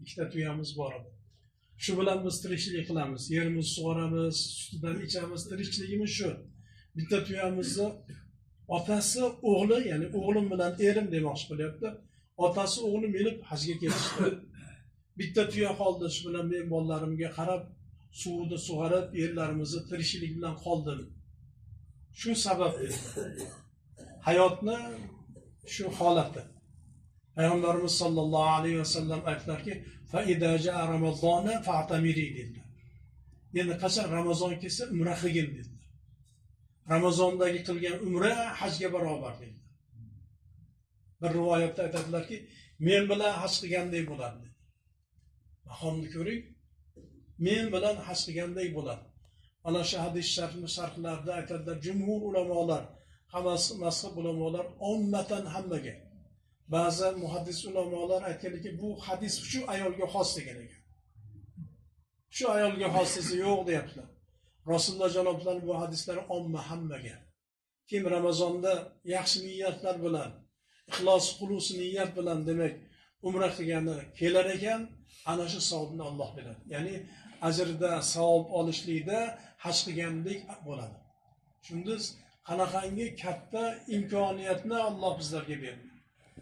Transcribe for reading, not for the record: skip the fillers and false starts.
ikkita tuyamiz bor edi. Shu bilan biz tirikchilik qilamiz. Yerimiz sug'oramiz, sutidan ichamiz, tirikchiligimiz shu. Bitta tuyamizni otasi, o'g'li, ya'ni o'g'lim bilan erim demoqchi bo'lyapti. Otasi, o'g'li minib hajga ketishdi. Bitta tuya qoldi, shu bilan men bolalarimga qarab, suvni sug'orib, yerlarimizni tirikchilik bilan qoldim. Shu sababli hayotni shu holati. Payg'ambarimiz sollallohu alayhi vasallam aytdilarki, "Fa idza jaa Ramazon fa'tamiri" dedilar. Endi qachon Ramazon kelsa, umra qilgin dedilar. Ramazondagi qilgan umra hajga barobar dedilar. Bir rivoyatda aytadilarki, men bilan haj qilgandek bo'ladi. Maqomni ko'ring, men bilan haj qilgandek bo'ladi. Ana shu hadis sharhlarida aytadilar, jumhur ulamolar, hammasi mazhab ulamolar ummatan hammaga. Ba'zi muhaddis ulamolar aytganki, bu hadis shu ayolga xos degan ekan. Shu ayolga xos desa yo'q deyaptilar. Rasululloh janoblari bu hadislarni omma hammaga. Kim Ramazonda yaxshi niyatlar bilan, ixlos xulus niyat bilan demak umra qilgani kelar ekan, ana shu savobni Alloh beradi. Ya'ni ajrda, savob olishlikda haj qilgandek bo'ladi. Shunda qanaqangi katta imkoniyatni Alloh bizlarga berdi.